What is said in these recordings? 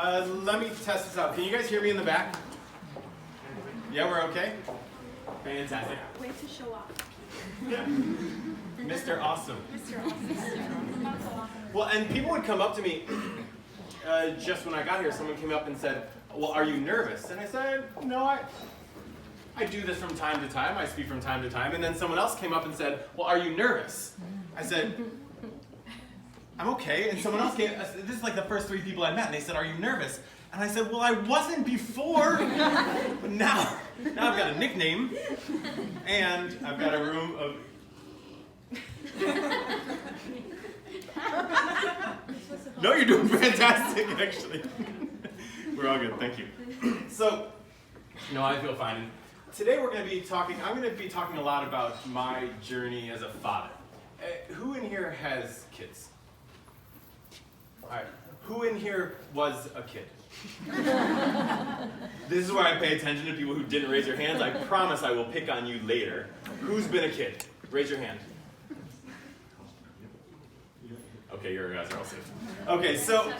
Let me test this out. Can you guys hear me in the back? Yeah, we're okay? Fantastic. Way to show off. Mr. Awesome. Mr. Awesome. Well, and people would come up to me, just when I got here, someone came up and said, well, are you nervous? And I said, no, I do this from time to time. I speak from time to time. And then someone else came up and said, well, are you nervous? I said, I'm okay. And someone else came, this is like the first 3 people I met, and they said, are you nervous? And I said, well, I wasn't before, but now I've got a nickname, and I've got a room of... No, you're doing fantastic, actually. We're all good, thank you. So, no, I feel fine. And today I'm going to be talking a lot about my journey as a father. Who in here has kids? All right, who in here was a kid? This is where I pay attention to people who didn't raise their hands. I promise I will pick on you later. Who's been a kid? Raise your hand. Okay, you guys are all safe. Okay, so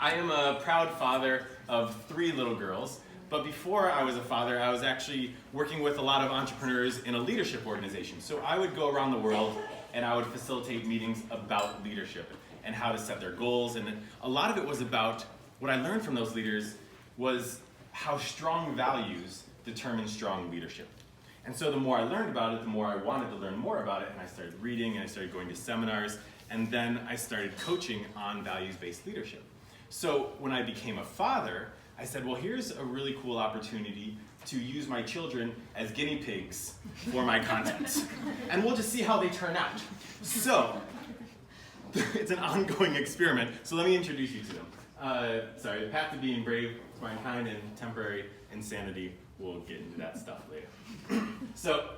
I am a proud father of 3 little girls. But before I was a father, I was actually working with a lot of entrepreneurs in a leadership organization. So I would go around the world and I would facilitate meetings about leadership and how to set their goals. And a lot of it was about, what I learned from those leaders was how strong values determine strong leadership. And so the more I learned about it, the more I wanted to learn more about it. And I started reading and I started going to seminars. And then I started coaching on values-based leadership. So when I became a father, I said, well, here's a really cool opportunity to use my children as guinea pigs for my content. And we'll just see how they turn out. So, it's an ongoing experiment, so let me introduce you to them. Sorry, the path to being brave, mankind, and temporary insanity. We'll get into that stuff later. So,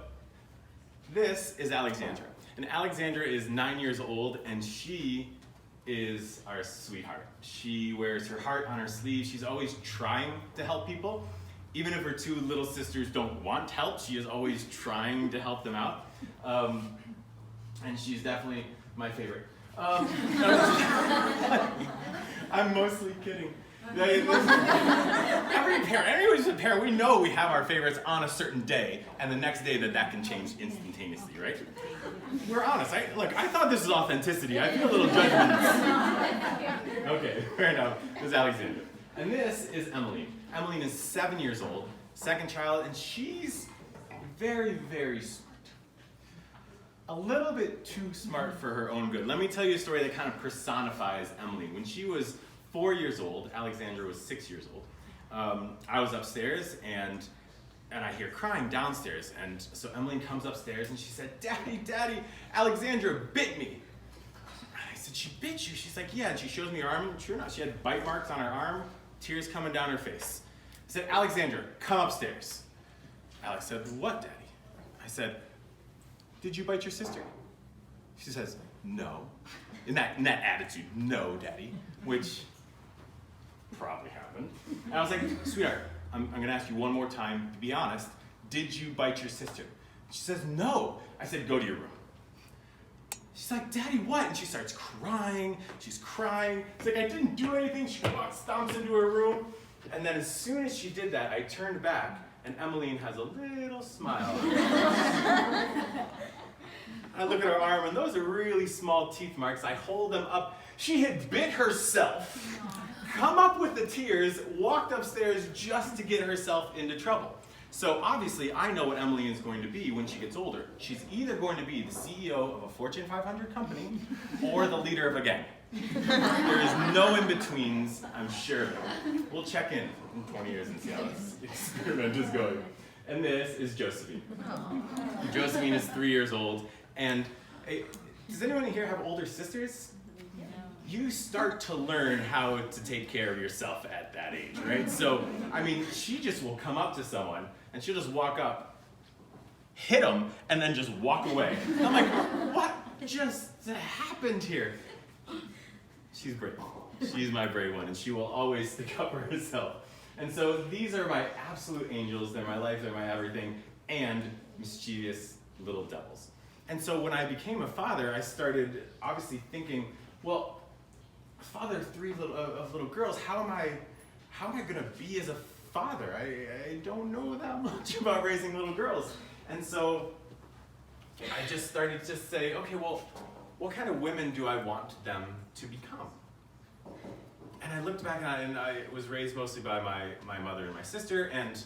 this is Alexandra. And Alexandra is 9 years old, and she is our sweetheart. She wears her heart on her sleeve. She's always trying to help people. Even if her 2 little sisters don't want help, she is always trying to help them out. And she's definitely my favorite. I'm mostly kidding. Every parent, anyone who's a parent, we know we have our favorites on a certain day, and the next day that can change instantaneously, right? We're honest. I thought this was authenticity. I feel a little judgment. Okay, fair enough. This is Alexandra. And this is Emmeline. Emmeline is 7 years old, second child, and she's very, very smart. A little bit too smart for her own good. Let me tell you a story that kind of personifies Emmeline. When she was 4 years old, Alexandra was 6 years old. I was upstairs and I hear crying downstairs. And so Emmeline comes upstairs and she said, Daddy, Alexandra bit me. And I said, she bit you? She's like, yeah. And she shows me her arm. And sure enough, she had bite marks on her arm, tears coming down her face. I said, Alexandra, come upstairs. Alex said, what, Daddy? I said, did you bite your sister? She says, no. In that attitude, no, Daddy, which probably happened. And I was like, sweetheart, I'm gonna ask you one more time, to be honest, did you bite your sister? She says, no. I said, go to your room. She's like, Daddy, what? And she starts crying. She's crying. It's like, I didn't do anything. She stomps into her room. And then as soon as she did that, I turned back, and Emmeline has a little smile. I look at her arm, and those are really small teeth marks. I hold them up. She had bit herself, come up with the tears, walked upstairs just to get herself into trouble. So obviously, I know what Emmeline is going to be when she gets older. She's either going to be the CEO of a Fortune 500 company or the leader of a gang. There is no in-betweens, I'm sure. We'll check in 20 years and see how this experiment is going. And this is Josephine. Josephine is 3 years old. And does anyone here have older sisters? You start to learn how to take care of yourself at that age, right? So, I mean, she just will come up to someone and she'll just walk up, hit them, and then just walk away. And I'm like, what just happened here? She's brave. She's my brave one, and she will always stick up for herself. And so these are my absolute angels. They're my life, they're my everything, and mischievous little devils. And so when I became a father, I started obviously thinking, well, father of three little girls. How am I going to be as a father? I don't know that much about raising little girls. And so I just started to say, okay, well, what kind of women do I want them to become? And I looked back on it, and I was raised mostly by my mother and my sister, and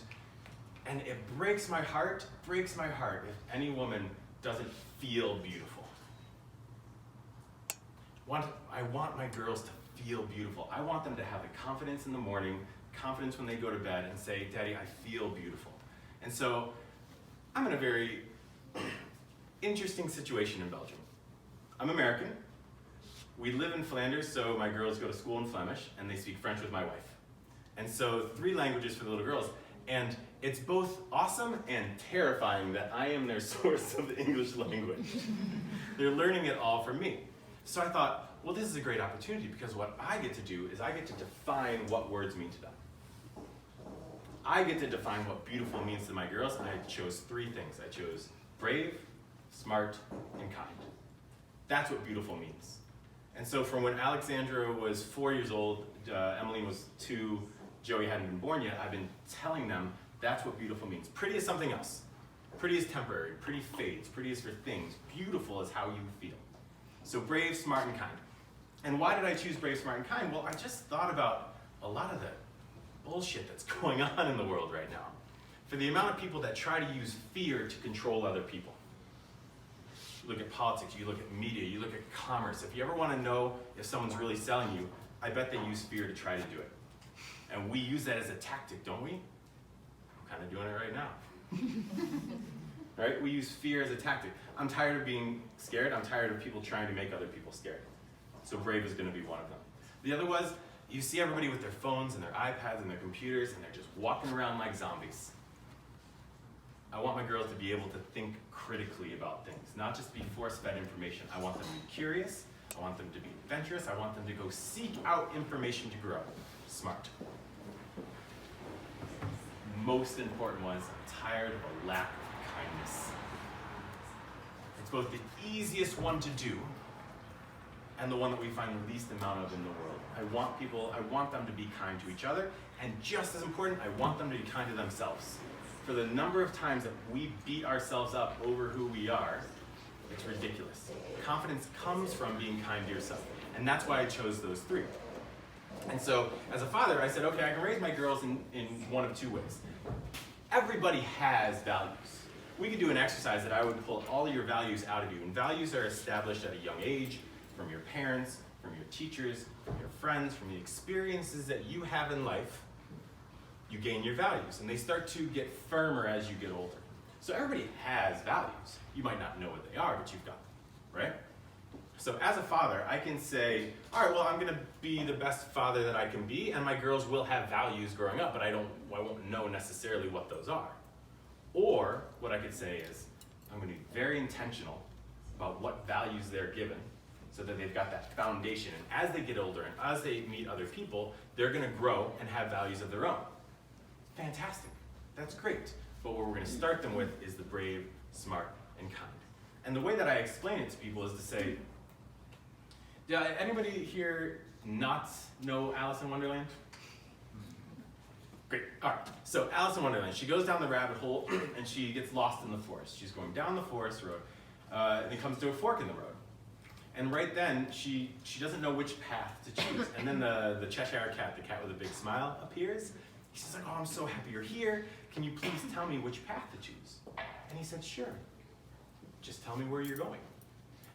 it breaks my heart if any woman doesn't feel beautiful. I want my girls to feel beautiful. I want them to have the confidence in the morning, confidence when they go to bed, and say, Daddy, I feel beautiful. And so I'm in a very interesting situation in Belgium. I'm American. We live in Flanders, so my girls go to school in Flemish, and they speak French with my wife. And so 3 languages for the little girls. And it's both awesome and terrifying that I am their source of the English language. They're learning it all from me. So I thought, well, this is a great opportunity, because what I get to do is I get to define what words mean to them. I get to define what beautiful means to my girls, and I chose 3 things. I chose brave, smart, and kind. That's what beautiful means. And so from when Alexandra was 4 years old, Emmeline was 2, Joey hadn't been born yet, I've been telling them that's what beautiful means. Pretty is something else. Pretty is temporary, pretty fades, pretty is for things. Beautiful is how you feel. So brave, smart, and kind. And why did I choose brave, smart, and kind? Well, I just thought about a lot of the bullshit that's going on in the world right now. For the amount of people that try to use fear to control other people. You look at politics, you look at media, you look at commerce. If you ever want to know if someone's really selling you, I bet they use fear to try to do it. And we use that as a tactic, don't we? I'm kind of doing it right now. Right? We use fear as a tactic. I'm tired of being scared. I'm tired of people trying to make other people scared. So brave is going to be one of them. The other was, you see everybody with their phones and their iPads and their computers, and they're just walking around like zombies. I want my girls to be able to think critically about things, not just be force-fed information. I want them to be curious. I want them to be adventurous. I want them to go seek out information to grow. Smart. Most important was, I'm tired of a lack of kindness. It's both the easiest one to do and the one that we find the least amount of in the world. I want them to be kind to each other, and just as important, I want them to be kind to themselves. For the number of times that we beat ourselves up over who we are, it's ridiculous. Confidence comes from being kind to yourself, and that's why I chose those 3. And so, as a father, I said, okay, I can raise my girls in one of 2 ways. Everybody has values. We could do an exercise that I would pull all of your values out of you, and values are established at a young age, from your parents, from your teachers, from your friends, from the experiences that you have in life. You gain your values, and they start to get firmer as you get older. So everybody has values. You might not know what they are, but you've got them, right? So as a father, I can say, all right, well, I'm going to be the best father that I can be, and my girls will have values growing up, but I won't know necessarily what those are. Or what I could say is, I'm going to be very intentional about what values they're given, so that they've got that foundation. And as they get older and as they meet other people, they're going to grow and have values of their own. Fantastic. That's great. But what we're going to start them with is the brave, smart, and kind. And the way that I explain it to people is to say, did anybody here not know Alice in Wonderland? Great. All right. So Alice in Wonderland, she goes down the rabbit hole and she gets lost in the forest. She's going down the forest road, and it comes to a fork in the road. And right then, she doesn't know which path to choose. And then the Cheshire Cat, the cat with a big smile, appears. She's like, oh, I'm so happy you're here. Can you please tell me which path to choose? And he said, sure. Just tell me where you're going.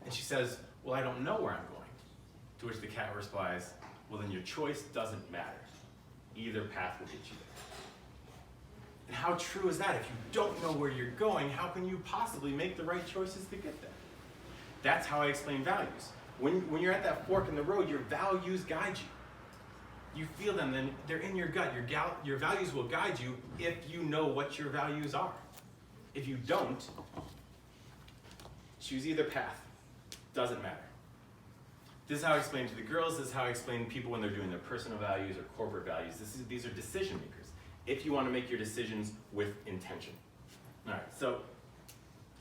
And she says, well, I don't know where I'm going. To which the cat replies, well, then your choice doesn't matter. Either path will get you there. And how true is that? If you don't know where you're going, how can you possibly make the right choices to get there? That's how I explain values. When you're at that fork in the road, your values guide you. You feel them, then they're in your gut. Your values will guide you if you know what your values are. If you don't, choose either path. Doesn't matter. This is how I explain to the girls. This is how I explain to people when they're doing their personal values or corporate values. These are decision makers. If you want to make your decisions with intention. All right, so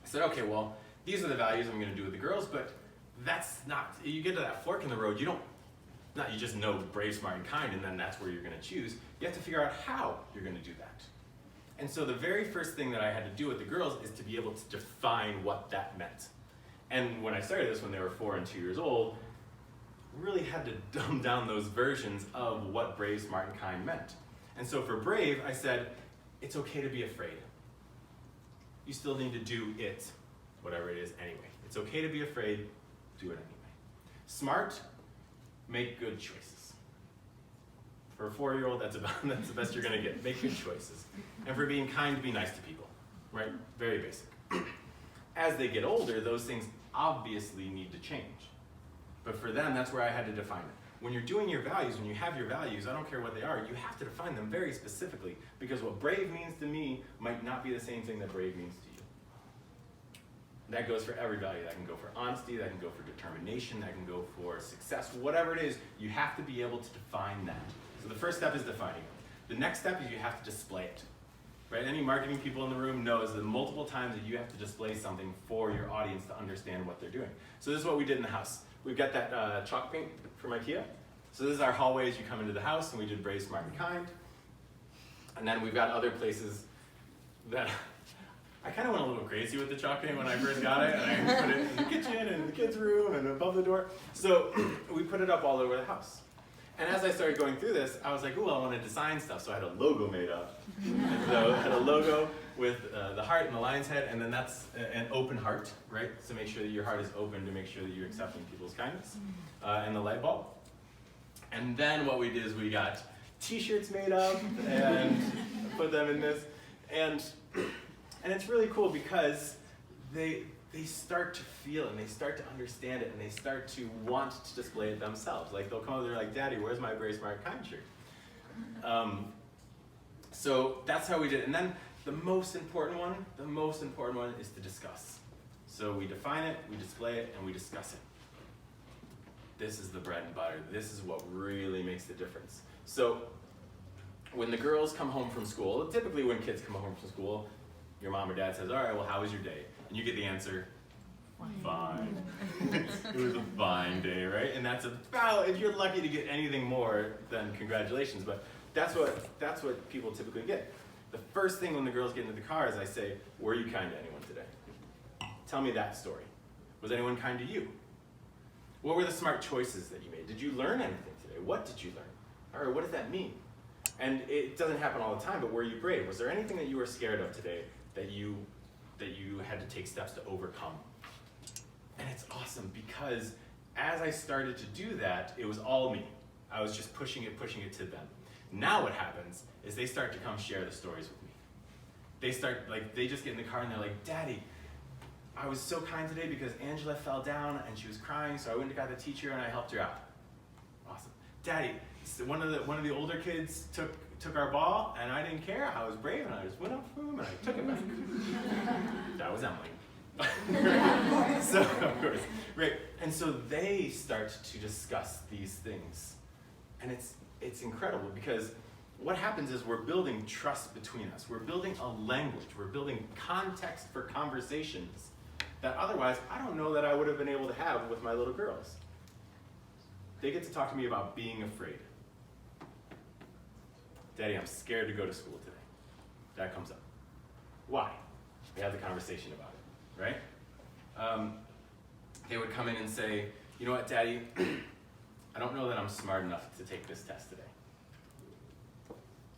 I said, okay, well, these are the values I'm going to do with the girls, but that's not, you get to that fork in the road, you don't not you just know brave, smart, and kind, and then that's where you're going to choose. You have to figure out how you're going to do that. And so the very first thing that I had to do with the girls is to be able to define what that meant. And when I started this when they were 4 and 2 years old, really had to dumb down those versions of what brave, smart, and kind meant. And so for brave, I said, it's okay to be afraid. You still need to do it, whatever it is, anyway. It's okay to be afraid, do it anyway. Smart, make good choices. For a 4-year-old, that's the best you're gonna get. Make good choices. And for being kind, be nice to people, right? Very basic. As they get older, those things obviously need to change. But for them, that's where I had to define it. When you're doing your values, when you have your values, I don't care what they are, you have to define them very specifically, because what brave means to me might not be the same thing that brave means to you. That goes for every value. That can go for honesty, that can go for determination, that can go for success, whatever it is, you have to be able to define that. So the first step is defining it. The next step is you have to display it. Right? Any marketing people in the room knows that multiple times that you have to display something for your audience to understand what they're doing. So this is what we did in the house. We've got that chalk paint from IKEA. So this is our hallway as you come into the house, and we did brave, smart, and kind. And then we've got other places that I kind of went a little crazy with the chalk paint when I first got it, and I put it in the kitchen and the kids' room and above the door. So we put it up all over the house. And as I started going through this, I was like, ooh, I want to design stuff. So I had a logo made up. And so I had a logo with the heart and the lion's head, and then that's an open heart, right? So make sure that your heart is open to make sure that you're accepting people's kindness. And the light bulb. And then what we did is we got t-shirts made up and put them in this. And it's really cool because they start to feel and they start to understand it and they start to want to display it themselves. Like they'll come over, they're like, Daddy, where's my brave, smart, kind shirt? So that's how we did it. And then the most important one is to discuss. So we define it, we display it, and we discuss it. This is the bread and butter. This is what really makes the difference. So when the girls come home from school, typically when kids come home from school, your mom or dad says, all right, well, how was your day? And you get the answer, fine. It was a fine day, right? And that's about, if you're lucky to get anything more, then congratulations. But that's what people typically get. The first thing when the girls get into the car is I say, were you kind to anyone today? Tell me that story. Was anyone kind to you? What were the smart choices that you made? Did you learn anything today? What did you learn? Or what does that mean? And it doesn't happen all the time, but were you brave? Was there anything that you were scared of today that you had to take steps to overcome? And it's awesome because as I started to do that, it was all me. I was just pushing it to them. Now what happens is they start to come share the stories with me. They just get in the car and they're like, Daddy, I was so kind today because Angela fell down and she was crying, so I went and got the teacher and I helped her out. Awesome. Daddy, one of the older kids took our ball and I didn't care. I was brave and I just went up to him and I took it back. That was Emily. So, of course, right. And so they start to discuss these things. And it's incredible because what happens is we're building trust between us. We're building a language. We're building context for conversations that otherwise I don't know that I would have been able to have with my little girls. They get to talk to me about being afraid. Daddy, I'm scared to go to school today. That comes up. Why? We have the conversation about it, right? They would come in and say, you know what, Daddy, I don't know that I'm smart enough to take this test today.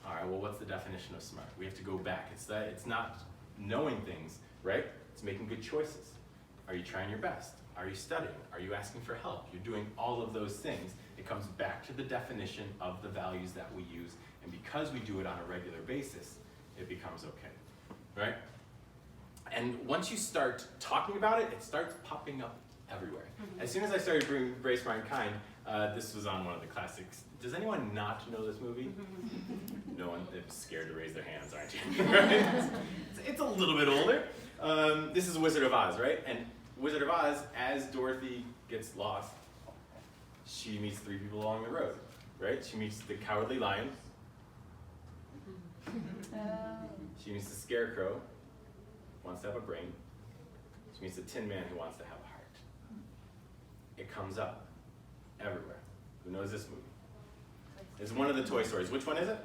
All right, well, what's the definition of smart? We have to go back. It's not knowing things, right? It's making good choices. Are you trying your best? Are you studying? Are you asking for help? You're doing all of those things. It comes back to the definition of the values that we use. And because we do it on a regular basis, it becomes okay, right? And once you start talking about it, it starts popping up everywhere. As soon as I started doing Brave, Smart, and Kind, this was on one of the classics. Does anyone not know this movie? No one is scared to raise their hands, aren't you? Right? It's a little bit older. This is Wizard of Oz, right? And Wizard of Oz, as Dorothy gets lost, she meets 3 people along the road, right? She meets the Cowardly Lion. She meets the Scarecrow, who wants to have a brain. She meets the Tin Man, who wants to have a heart. It comes up everywhere. Who knows this movie? It's one of the Toy Stories. Which one is it?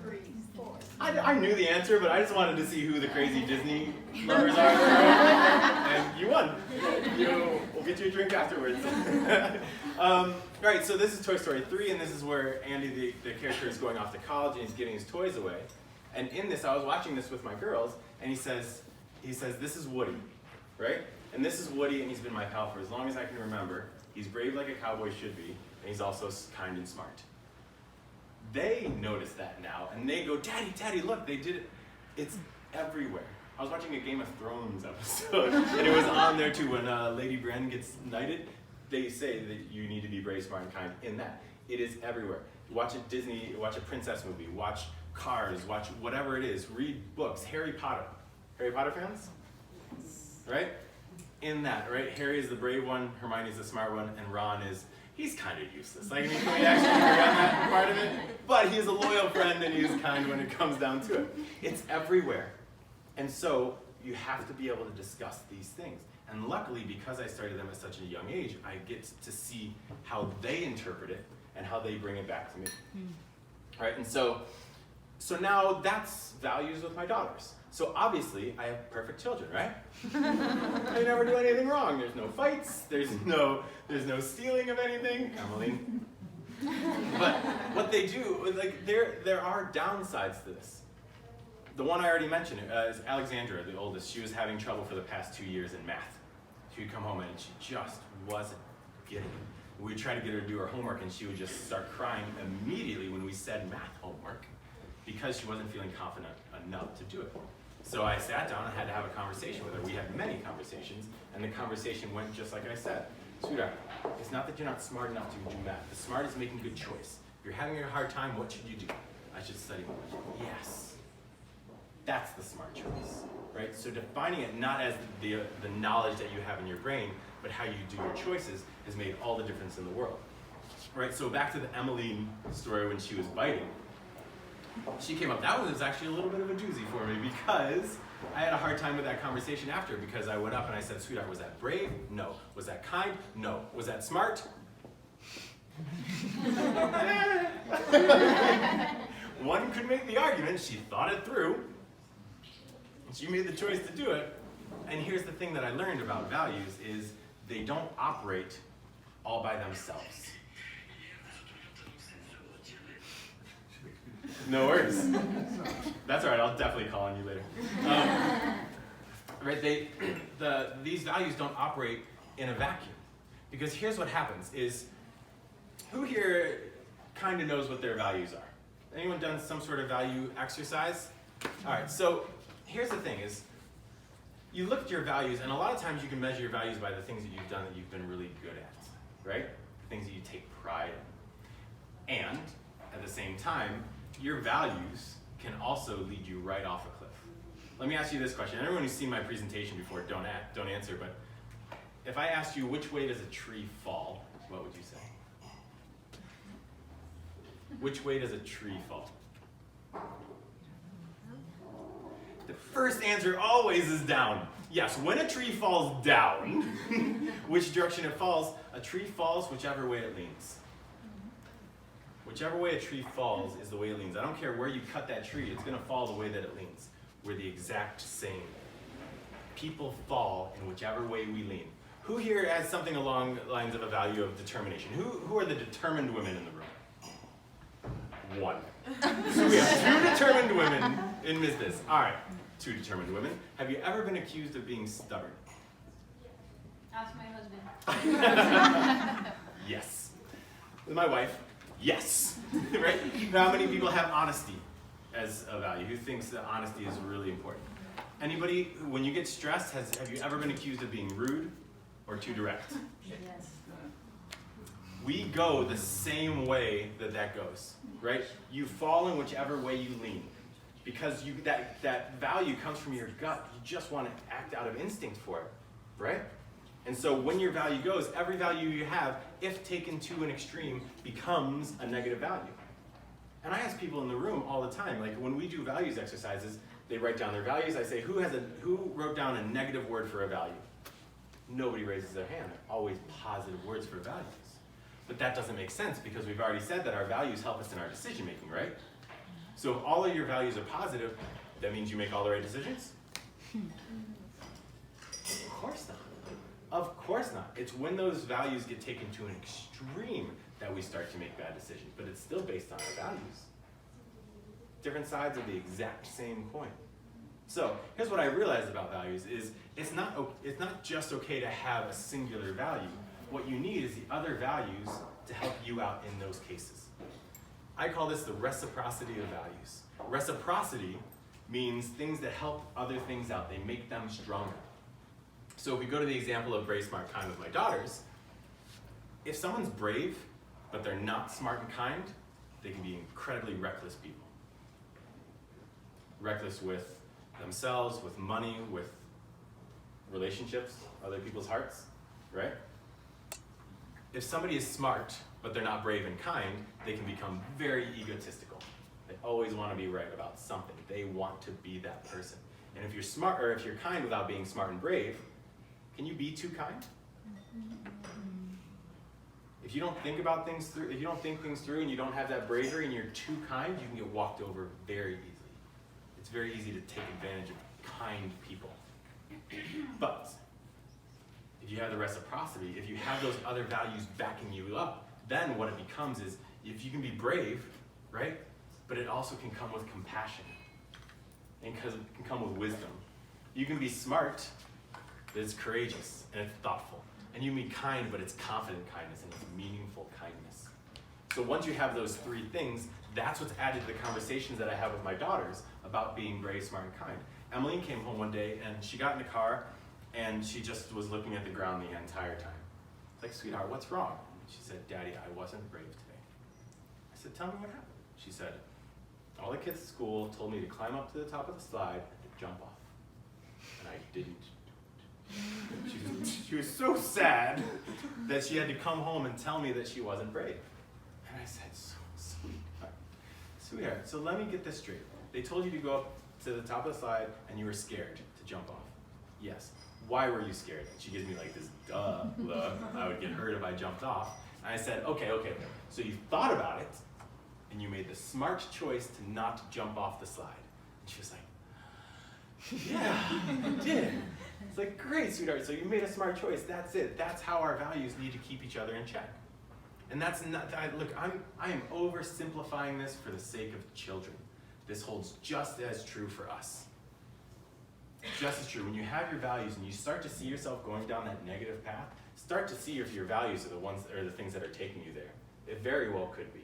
3, 4. I knew the answer, but I just wanted to see who the crazy Disney lovers are. And you won. We'll get you a drink afterwards. Right, so this is Toy Story 3, and this is where Andy, the character, is going off to college and he's giving his toys away. And in this, I was watching this with my girls, and he says, this is Woody, right? And this is Woody, and he's been my pal for as long as I can remember. He's brave like a cowboy should be, and he's also kind and smart. They notice that now, and they go, Daddy, look, they did it. It's everywhere. I was watching a Game of Thrones episode, and it was on there too. When Lady Brienne gets knighted, they say that you need to be brave, smart, and kind in that. It is everywhere. Watch a Disney, watch a princess movie, watch Cars, watch whatever it is, read books. Harry Potter. Harry Potter fans? Right? In that, right? Harry is the brave one, Hermione is the smart one, and Ron is, he's kind of useless. Like, I mean, can we actually agree on that part of it? But he's a loyal friend and he's kind when it comes down to it. It's everywhere. And so you have to be able to discuss these things. And luckily, because I started them at such a young age, I get to see how they interpret it and how they bring it back to me. All right, and so now that's values with my daughters. So obviously, I have perfect children, right? They never do anything wrong. There's no fights. There's no stealing of anything. Emmeline. But what they do, like, there are downsides to this. The one I already mentioned is Alexandra, the oldest. She was having trouble for the past 2 years in math. She would come home and she just wasn't getting it. We'd try to get her to do her homework, and she would just start crying immediately when we said math homework because she wasn't feeling confident enough to do it. So I sat down and had to have a conversation with her. We had many conversations, and the conversation went just like I said. Sweetheart, it's not that you're not smart enough to do math. The smart is making good choice. If you're having a hard time, what should you do? I should study more. Yes. That's the smart choice, right? So defining it not as the knowledge that you have in your brain, but how you do your choices has made all the difference in the world, right? So back to the Emmeline story when she was biting. She came up, that one was actually a little bit of a doozy for me because I had a hard time with that conversation after because I went up and I said, sweetheart, was that brave? No. Was that kind? No. Was that smart? One could make the argument, she thought it through, she made the choice to do it, and here's the thing that I learned about values is they don't operate all by themselves. No worries. That's all right, I'll definitely call on you later. Right, these values don't operate in a vacuum. Because here's what happens is, who here kind of knows what their values are? Anyone done some sort of value exercise? All right, so here's the thing is, you look at your values, and a lot of times you can measure your values by the things that you've done that you've been really good at, right? Things that you take pride in. And, at the same time, your values can also lead you right off a cliff. Let me ask you this question. Everyone who's seen my presentation before, don't answer, but if I asked you which way does a tree fall, what would you say? Which way does a tree fall? The first answer always is down. Yes, when a tree falls down, which direction it falls, a tree falls whichever way it leans. Whichever way a tree falls is the way it leans. I don't care where you cut that tree, it's going to fall the way that it leans. We're the exact same. People fall in whichever way we lean. Who here has something along the lines of a value of determination? Who are the determined women in the room? One. So we have 2 determined women in MizBiz. All right, 2 determined women. Have you ever been accused of being stubborn? Ask my husband. Yes. With my wife, yes. Right? Now, how many people have honesty as a value? Who thinks that honesty is really important? Anybody, when you get stressed, have you ever been accused of being rude or too direct? Yes. We go the same way that goes, right? You fall in whichever way you lean. Because that value comes from your gut. You just want to act out of instinct for it, right? And so when your value goes, every value you have, if taken to an extreme, becomes a negative value. And I ask people in the room all the time, like when we do values exercises, they write down their values. I say, who wrote down a negative word for a value? Nobody raises their hand. They're always positive words for values. But that doesn't make sense because we've already said that our values help us in our decision making, right? So if all of your values are positive, that means you make all the right decisions? Of course not. Of course not. It's when those values get taken to an extreme that we start to make bad decisions, but it's still based on our values. Different sides of the exact same coin. So here's what I realized about values is it's not just okay to have a singular value. What you need is the other values to help you out in those cases. I call this the reciprocity of values. Reciprocity means things that help other things out. They make them stronger. So if we go to the example of brave, smart, kind with my daughters, if someone's brave, but they're not smart and kind, they can be incredibly reckless people. Reckless with themselves, with money, with relationships, other people's hearts, right? If somebody is smart, but they're not brave and kind, they can become very egotistical. They always want to be right about something. They want to be that person. And if you're smart, or if you're kind without being smart and brave, can you be too kind? If you don't think about things through, if you don't think things through and you don't have that bravery and you're too kind, you can get walked over very easily. It's very easy to take advantage of kind people. But if you have the reciprocity, if you have those other values backing you up, then what it becomes is, if you can be brave, right? But it also can come with compassion. And it can come with wisdom. You can be smart, but it's courageous and it's thoughtful. And you can be kind, but it's confident kindness and it's meaningful kindness. So once you have those three things, that's what's added to the conversations that I have with my daughters about being brave, smart, and kind. Emmeline came home one day and she got in the car and she just was looking at the ground the entire time. Like, sweetheart, what's wrong? She said, Daddy, I wasn't brave today. I said, tell me what happened. She said, all the kids at school told me to climb up to the top of the slide and to jump off. And I didn't. She was so sad that she had to come home and tell me that she wasn't brave. And I said, so sweetheart, so let me get this straight. They told you to go up to the top of the slide and you were scared to jump off. Yes. Why were you scared? And she gives me like this duh look. I would get hurt if I jumped off. And I said, okay. So you thought about it and you made the smart choice to not jump off the slide. And she was like, yeah, I did. It's like, great, sweetheart, so you made a smart choice. That's it. That's how our values need to keep each other in check. And that's not, look, I am oversimplifying this for the sake of children. This holds just as true for us. Just as true. When you have your values and you start to see yourself going down that negative path, start to see if your values are the ones or the things that are taking you there. It very well could be.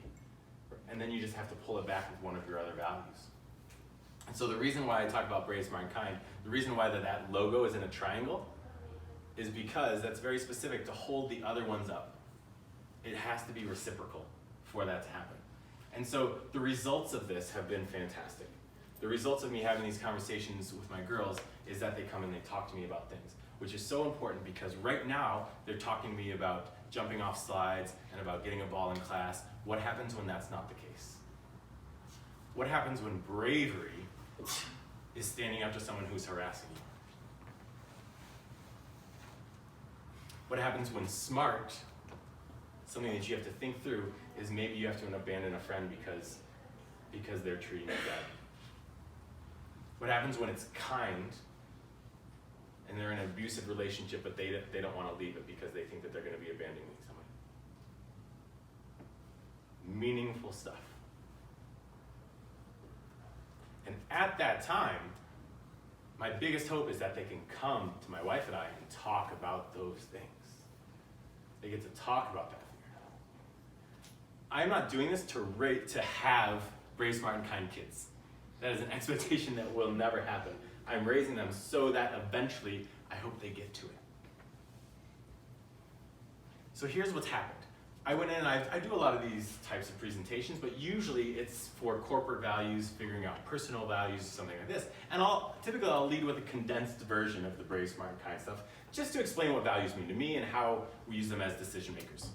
And then you just have to pull it back with one of your other values. And so the reason why I talk about brave, smart, and kind, the reason why that logo is in a triangle is because that's very specific to hold the other ones up. It has to be reciprocal for that to happen. And so the results of this have been fantastic. The results of me having these conversations with my girls is that they come and they talk to me about things, which is so important because right now they're talking to me about jumping off slides and about getting a ball in class. What happens when that's not the case? What happens when bravery is standing up to someone who's harassing you? What happens when smart, something that you have to think through, is maybe you have to abandon a friend because they're treating you bad? What happens when it's kind and they're in an abusive relationship but they don't want to leave it because they think that they're going to be abandoning someone? Meaningful stuff. And at that time, my biggest hope is that they can come to my wife and I and talk about those things. They get to talk about that. I'm not doing this to have brave, smart, and kind kids. That is an expectation that will never happen. I'm raising them so that eventually I hope they get to it. So here's what's happened. I went in and I do a lot of these types of presentations, but usually it's for corporate values, figuring out personal values, something like this. And typically I'll lead with a condensed version of the brave, smart, and kind stuff, just to explain what values mean to me and how we use them as decision makers.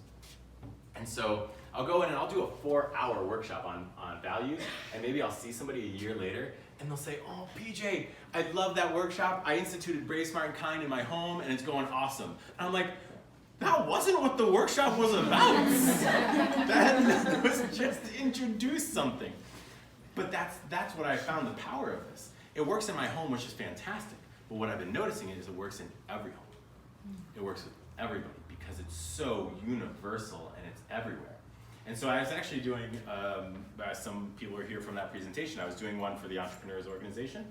And so I'll go in and I'll do a 4-hour workshop on values, and maybe I'll see somebody a year later and they'll say, oh, PJ, I love that workshop. I instituted brave, smart, and kind in my home and it's going awesome. And I'm like, That wasn't what the workshop was about. That was just to introduce something. But that's what I found the power of this. It works in my home, which is fantastic. But what I've been noticing is it works in every home. It works with everybody because it's so universal and it's everywhere. And so I was actually doing, some people are here from that presentation, I was doing one for the Entrepreneurs Organization.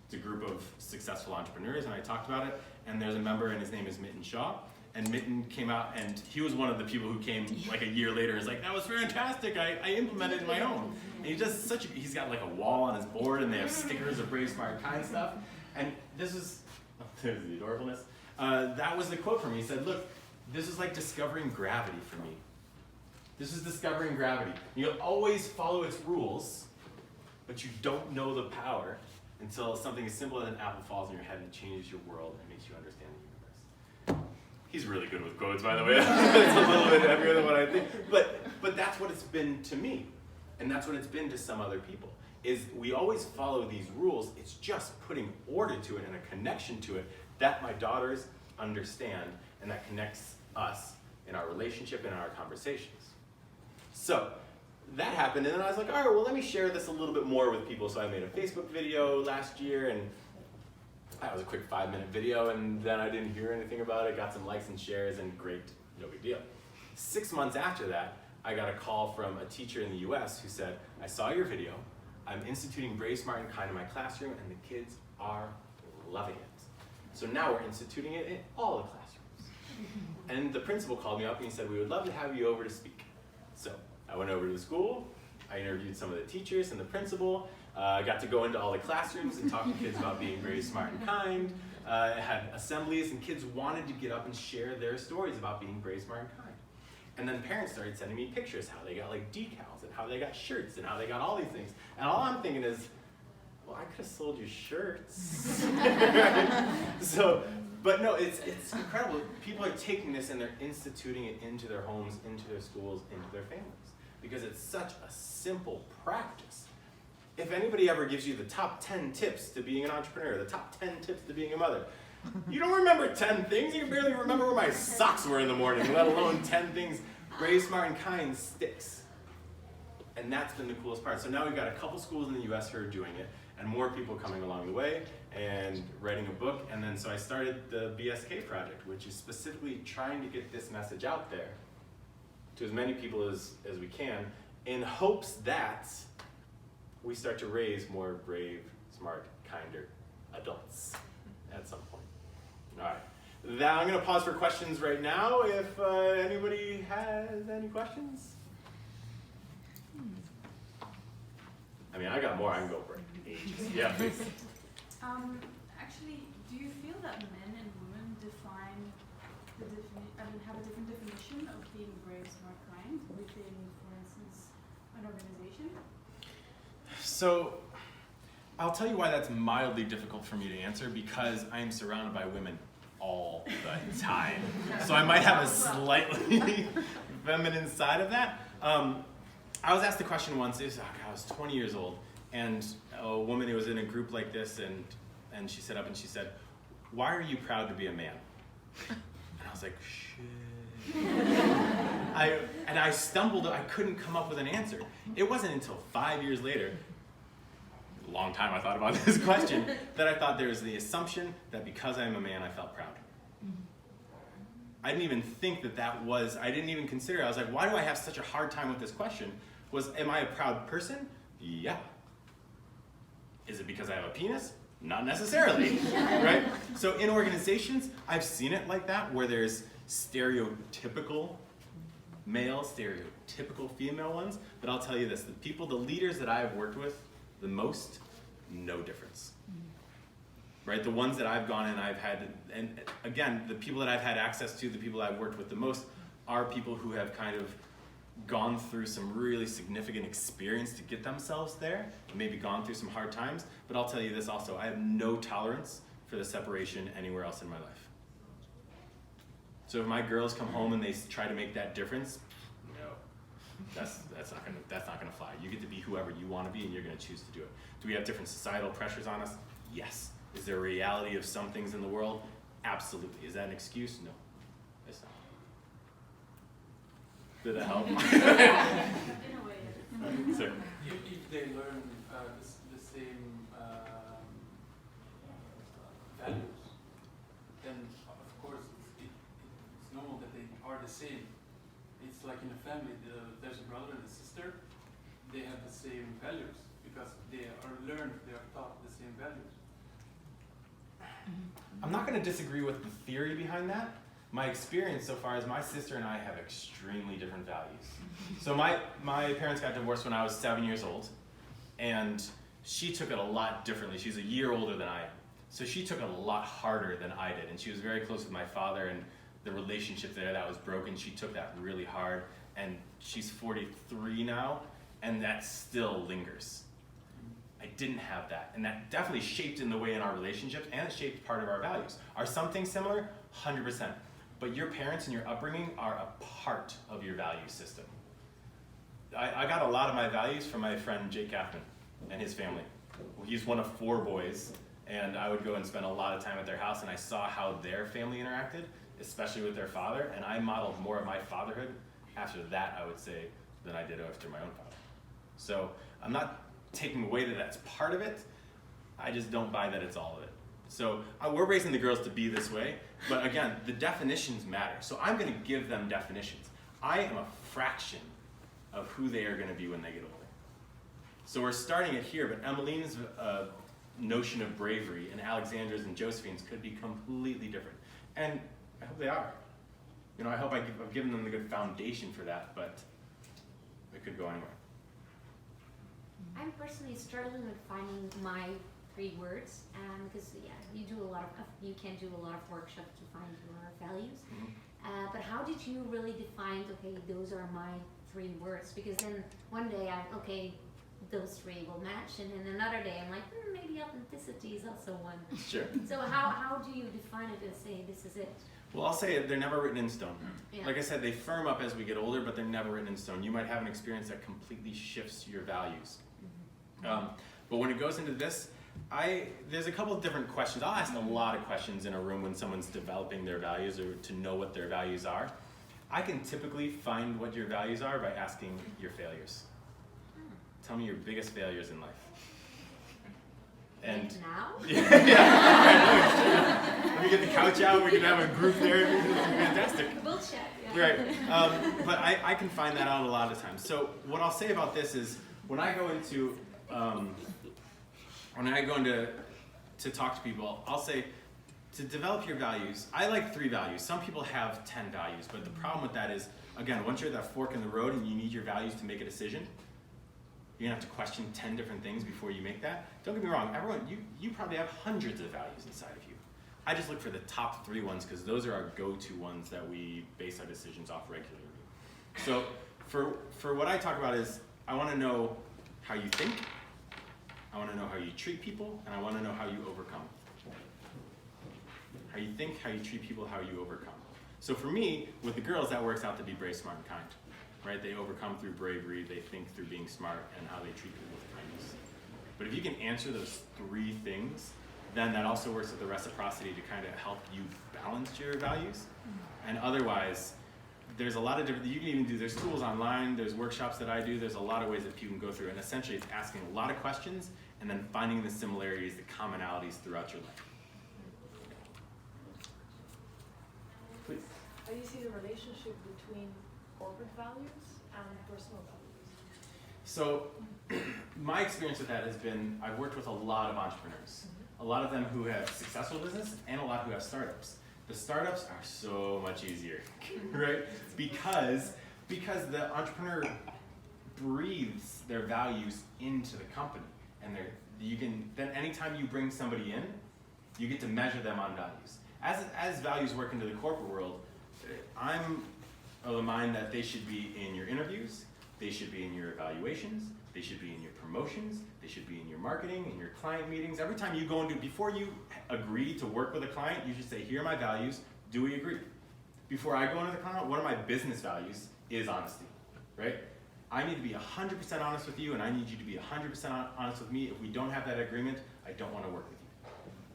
It's a group of successful entrepreneurs, and I talked about it. And there's a member, and his name is Mitten Shaw. And Mitten came out, and he was one of the people who came like a year later. He's like, that was fantastic. I implemented it in my home. And he's got like a wall on his board, and they have stickers of Brave, Smart, Kind stuff. And there's the adorableness. That was the quote from me. He said, look, this is like discovering gravity for me. This is discovering gravity. You'll always follow its rules, but you don't know the power until something as simple as an apple falls on your head and changes your world and makes you understand the universe. He's really good with quotes, by the way. It's a little bit heavier than what I think. But that's what it's been to me. And that's what it's been to some other people. Is we always follow these rules. It's just putting order to it and a connection to it that my daughters understand and that connects us in our relationship and in our conversations. So that happened, and then I was like, all right, well, let me share this a little bit more with people. So I made a Facebook video last year, and that was a quick 5-minute video, and then I didn't hear anything about it, got some likes and shares, and great, no big deal. 6 months after that, I got a call from a teacher in the US who said, I saw your video, I'm instituting Brave, Smart, and Kind in my classroom, and the kids are loving it. So now we're instituting it in all the classrooms. And the principal called me up and he said, we would love to have you over to speak. So I went over to the school, I interviewed some of the teachers and the principal, I got to go into all the classrooms and talk to kids about being brave, smart, and kind. I had assemblies and kids wanted to get up and share their stories about being brave, smart, and kind. And then parents started sending me pictures, how they got like decals and how they got shirts and how they got all these things. And all I'm thinking is, well, I could have sold you shirts. But no, it's incredible. People are taking this and they're instituting it into their homes, into their schools, into their families. Because it's such a simple practice. If anybody ever gives you the top 10 tips to being an entrepreneur, the top 10 tips to being a mother, you don't remember 10 things. You can barely remember where my socks were in the morning, let alone 10 things. Brave, Smart, and Kind sticks. And that's been the coolest part. So now we've got a couple schools in the US who are doing it, and more people coming along the way and writing a book. And then so I started the BSK project, which is specifically trying to get this message out there to as many people as we can, in hopes that we start to raise more brave, smart, kinder adults at some point. All right. Now I'm going to pause for questions right now. If anybody has any questions. I mean, I got more. I can go for ages. Yeah, please. Actually, do you feel that men and women have a different definition of being brave, smart, kind within, for instance, an organization? So, I'll tell you why that's mildly difficult for me to answer, because I'm surrounded by women all the time. So I might have a slightly feminine side of that. I was asked the question once, I was 20 years old, and a woman who was in a group like this, and she sat up and she said, why are you proud to be a man? And I was like, shit. I stumbled, I couldn't come up with an answer. It wasn't until 5 years later, a long time I thought about this question, that I thought there was the assumption that because I'm a man, I felt proud. I didn't even think I didn't even consider it. I was like, why do I have such a hard time with this question? Am I a proud person? Yeah. Is it because I have a penis? Not necessarily, right? So in organizations, I've seen it like that, where there's stereotypical male, stereotypical female ones, but I'll tell you this, the leaders that I've worked with the most, no difference. Right, the ones that I've gone and I've had, and again, the people that I've had access to, the people I've worked with the most, are people who have kind of gone through some really significant experience to get themselves there, maybe gone through some hard times, but I'll tell you this also, I have no tolerance for the separation anywhere else in my life. So if my girls come home and they try to make that difference, no, that's not gonna fly. You get to be whoever you want to be, and you're gonna choose to do it. Do we have different societal pressures on us? Yes. Is there a reality of some things in the world? Absolutely. Is that an excuse? No, it's not. Did it help? In a way, yes. So, If they learn the same values, then of course it's normal that they are the same. It's like in a family, there's a brother and a sister, they have the same values because they are taught the same values. I'm not going to disagree with the theory behind that. My experience so far is my sister and I have extremely different values. So my parents got divorced when I was 7 years old, and she took it a lot differently. She's a year older than I am. So she took it a lot harder than I did, and she was very close with my father, and the relationship there that was broken, she took that really hard, and she's 43 now, and that still lingers. I didn't have that, and that definitely shaped in the way in our relationships, and it shaped part of our values. Are some things similar? 100%. But your parents and your upbringing are a part of your value system. I got a lot of my values from my friend Jake Kaufman and his family. He's one of 4 boys, and I would go and spend a lot of time at their house, and I saw how their family interacted, especially with their father, and I modeled more of my fatherhood after that, I would say, than I did after my own father. So I'm not taking away that that's part of it, I just don't buy that it's all of it. So we're raising the girls to be this way, but again, the definitions matter. So I'm going to give them definitions. I am a fraction of who they are going to be when they get older. So we're starting it here, but Emmeline's notion of bravery and Alexandra's and Josephine's could be completely different. And I hope they are. You know, I hope I've given them the good foundation for that, but it could go anywhere. I'm personally struggling with finding my 3 words, because you can do a lot of workshops to find your values. Mm-hmm. But how did you really define? Okay, those are my 3 words. Because then one day those 3 will match, and then another day I'm like, maybe authenticity is also one. Sure. So how do you define it and say this is it? Well, I'll say they're never written in stone. Yeah. Like I said, they firm up as we get older, but they're never written in stone. You might have an experience that completely shifts your values. But when it goes into this, there's a couple of different questions. I'll ask a lot of questions in a room when someone's developing their values or to know what their values are. I can typically find what your values are by asking your failures. Tell me your biggest failures in life. And now? Let me get the couch out, we can have a group there, it'd be fantastic. We'll chat. Yeah. Right, but I can find that out a lot of times. So what I'll say about this is, when I go into to talk to people, I'll say, to develop your values, I like 3 values. Some people have 10 values, but the problem with that is, again, once you're at that fork in the road and you need your values to make a decision, you're gonna have to question 10 different things before you make that. Don't get me wrong, everyone, you probably have hundreds of values inside of you. I just look for the top 3 ones because those are our go-to ones that we base our decisions off regularly. So for what I talk about is, I wanna know how you think, I want to know how you treat people, and I want to know how you overcome. How you think, how you treat people, how you overcome. So for me, with the girls, that works out to be brave, smart, and kind. Right? They overcome through bravery, they think through being smart, and how they treat people with kindness. But if you can answer those 3 things, then that also works with the reciprocity to kind of help you balance your values. And otherwise, there's a lot of different, you can even do, there's tools online, there's workshops that I do, there's a lot of ways that people can go through, and essentially it's asking a lot of questions and then finding the similarities, the commonalities throughout your life. Please. How do you see the relationship between corporate values and personal values? So my experience with that has been, I've worked with a lot of entrepreneurs, a lot of them who have successful business and a lot who have startups. The startups are so much easier, right? Because the entrepreneur breathes their values into the company, and then anytime you bring somebody in, you get to measure them on values. As values work into the corporate world, I'm of the mind that they should be in your interviews, they should be in your evaluations, they should be in your promotions, they should be in your marketing, in your client meetings. Every time you go into, before you agree to work with a client, you should say, here are my values, do we agree? Before I go into the client, one of my business values is honesty, right? I need to be 100% honest with you, and I need you to be 100% honest with me. If we don't have that agreement, I don't want to work with you.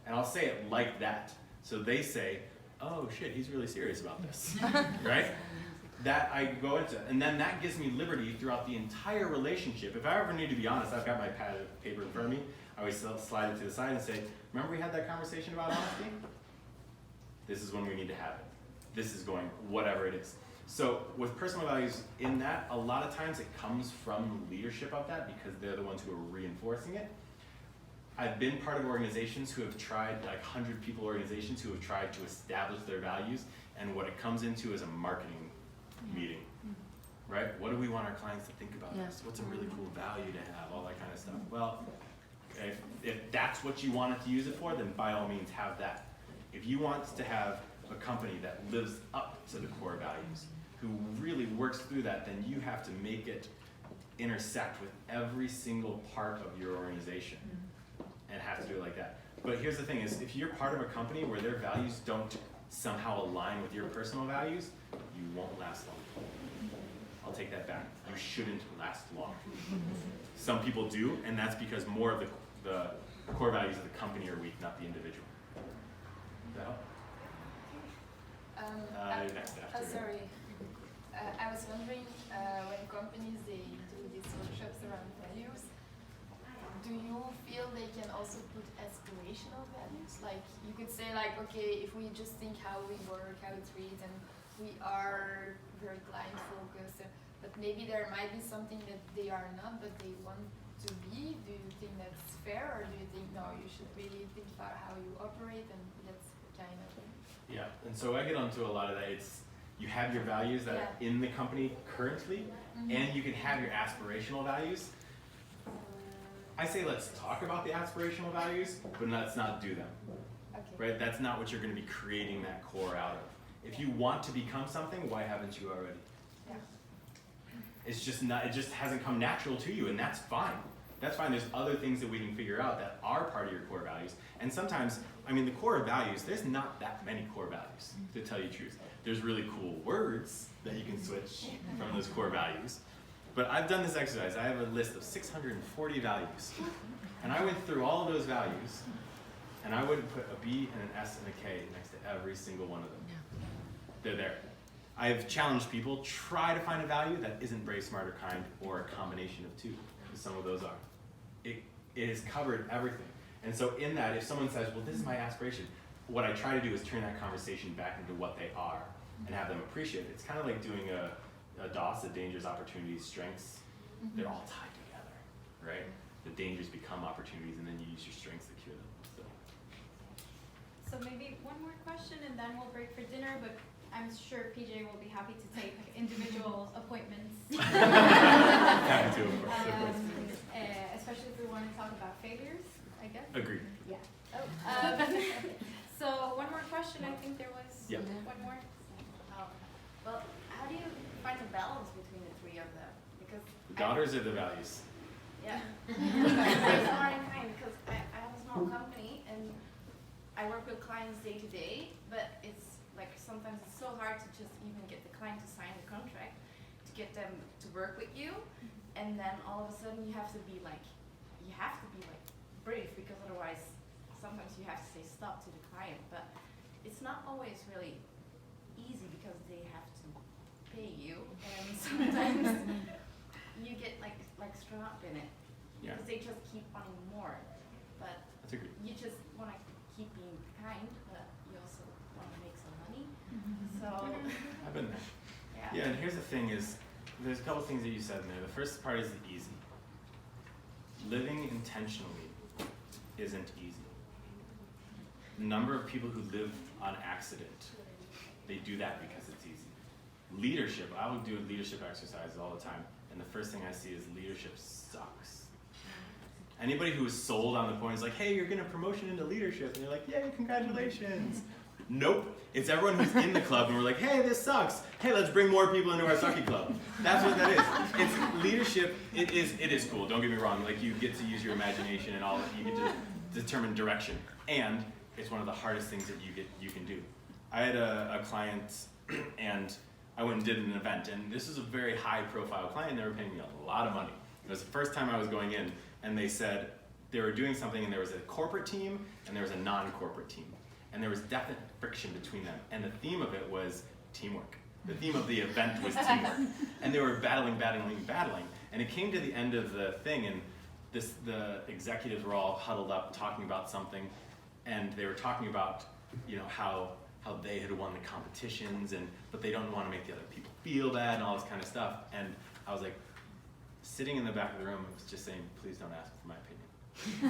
And I'll say it like that. So they say, oh shit, he's really serious about this, right? that I go into, and then that gives me liberty throughout the entire relationship. If I ever need to be honest, I've got my pad of paper in front of me. I always slide it to the side and say, remember we had that conversation about honesty? This is when we need to have it. This is going, whatever it is. So with personal values in that, a lot of times it comes from leadership of that because they're the ones who are reinforcing it. I've been part of organizations who have tried, like 100 people organizations who have tried to establish their values, and what it comes into is a marketing meeting, right? What do we want our clients to think about this? What's a really cool value to have, all that kind of stuff. Well, if that's what you wanted to use it for, then by all means have that. If you want to have a company that lives up to the core values, who really works through that, then you have to make it intersect with every single part of your organization and have to do it like that. But here's the thing is, if you're part of a company where their values don't somehow align with your personal values, you won't last long. I'll take that back. You shouldn't last long. Some people do, and that's because more of the core values of the company are weak, not the individual. Does that help? Next after. Sorry. I was wondering, when companies they do these workshops around values, do you feel they can also put aspirational values? Like you could say like, okay, if we just think how we work, how it's read, and we are very client focused, but maybe there might be something that they are not, but they want to be. Do you think that's fair, or do you think no, you should really think about how you operate, and that's kind of. Yeah, and so I get onto a lot of that. It's you have your values that are in the company currently, and you can have your aspirational values. I say let's talk about the aspirational values, but let's not do them. Okay. Right? That's not what you're going to be creating that core out of. If you want to become something, why haven't you already? Yeah. It's just not. It just hasn't come natural to you, and that's fine. That's fine. There's other things that we can figure out that are part of your core values. And sometimes, I mean, the core values, there's not that many core values, to tell you the truth. There's really cool words that you can switch from those core values. But I've done this exercise. I have a list of 640 values. And I went through all of those values, and I would put a B and an S and a K next to every single one of them. They're there. I've challenged people, try to find a value that isn't brave, smart, or kind, or a combination of two, because some of those are. It has covered everything. And so in that, if someone says, well, this is my aspiration, what I try to do is turn that conversation back into what they are and have them appreciate it. It's kind of like doing a DOS, a dangers, opportunities, strengths. They're all tied together, right? The dangers become opportunities, and then you use your strengths to cure them. So maybe one more question, and then we'll break for dinner, but I'm sure PJ will be happy to take individual appointments. Happy to, of course. Especially if we want to talk about failures, I guess. Agreed. Yeah. So one more question. I think there was one more. Well, how do you find a balance between the three of them? Because The daughters are the values. yeah, it's more in kind because I have a small company and I work with clients day to day, but it's like sometimes it's so hard to just even get the client to sign the contract, to get them to work with you, and then all of a sudden you have to be like brave, because otherwise sometimes you have to say stop to the client, but it's not always really easy because they have to pay you, and sometimes you get like strung up in it because they just keep wanting more, but That's agreed. you just want to keep being kind, but you also want to make some money. So I've been there. yeah. Yeah, and here's the thing is, there's a couple things that you said in there. The first part is the easy. Living intentionally isn't easy. The number of people who live on accident, they do that because it's easy. Leadership, I would do leadership exercises all the time, and the first thing I see is leadership sucks. Anybody who is sold on the point is like, hey, you're getting a promotion into leadership, and you're like, yay, congratulations. Nope, it's everyone who's in the club, and we're like, hey, this sucks. Hey, let's bring more people into our sucky club. That's what that is. It's leadership. It is cool. Don't get me wrong. Like, you get to use your imagination and all. You get to determine direction, and it's one of the hardest things that you can do. I had a client, and I went and did an event, and this is a very high-profile client. They were paying me a lot of money. It was the first time I was going in, and they said they were doing something, and there was a corporate team, and there was a non-corporate team. And there was definite friction between them. And the theme of it was teamwork. The theme of the event was teamwork. And they were battling, and it came to the end of the thing, and the executives were all huddled up talking about something, and they were talking about, you know, how they had won the competitions, but they don't want to make the other people feel bad and all this kind of stuff. And I was like, sitting in the back of the room, I was just saying, please don't ask for my opinion.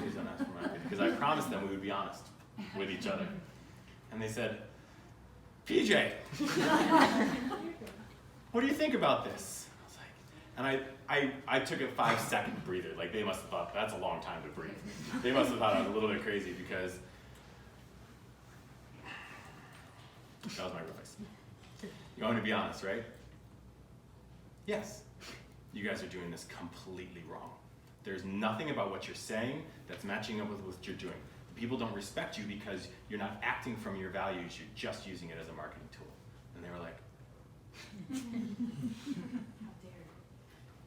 Please don't ask for my opinion. Because I promised them we would be honest with each other. And they said, PJ, what do you think about this? I was like, and I took a 5-second breather. Like, they must have thought, that's a long time to breathe. They must have thought I was a little bit crazy, because that was my voice. You want me to be honest, right? Yes. You guys are doing this completely wrong. There's nothing about what you're saying that's matching up with what you're doing. People don't respect you because you're not acting from your values, you're just using it as a marketing tool. And they were like, How dare you.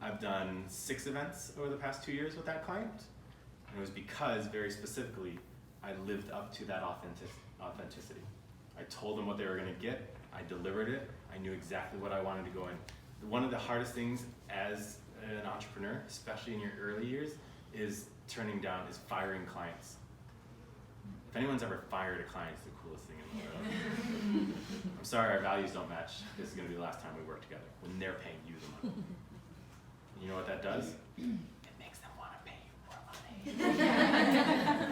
I've done 6 events over the past 2 years with that client. And it was because, very specifically, I lived up to that authenticity. I told them what they were going to get, I delivered it, I knew exactly what I wanted to go in. One of the hardest things as an entrepreneur, especially in your early years, is firing clients. If anyone's ever fired a client, it's the coolest thing in the world. I'm sorry, our values don't match. This is going to be the last time we work together, when they're paying you the money. You know what that does? It makes them want to pay you more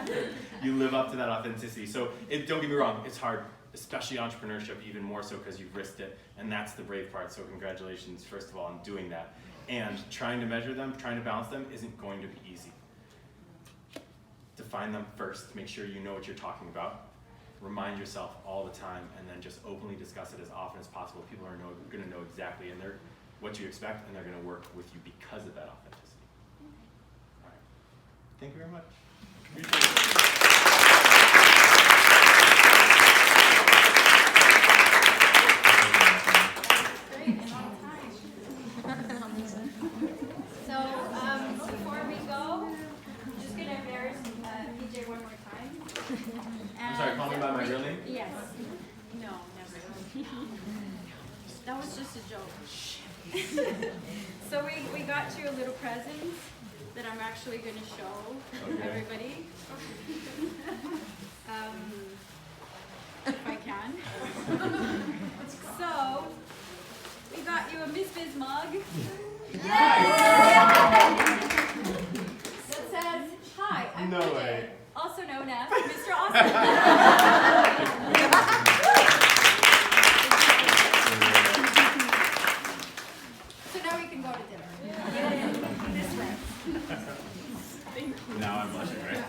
money. You live up to that authenticity. So don't get me wrong, it's hard, especially entrepreneurship, even more so because you've risked it, and that's the brave part. So congratulations, first of all, on doing that. And trying to measure them, trying to balance them isn't going to be easy. Define them first, make sure you know what you're talking about. Remind yourself all the time, and then just openly discuss it as often as possible. People are going to know exactly what you expect, and they're going to work with you because of that authenticity. All right. Thank you very much. Great, and on time. So, before we go, I'm just going to embarrass PJ one more time. I'm sorry, call me by my real name? Yes. No, never. That was just a joke. So we got you a little present that I'm actually going to show everybody. If I can. So, we got you a MizBiz mug. That says, "Hi, I'm No PJ, way. also known as Mr. Awesome." So now we can go to dinner. This way. Now I'm blushing, right?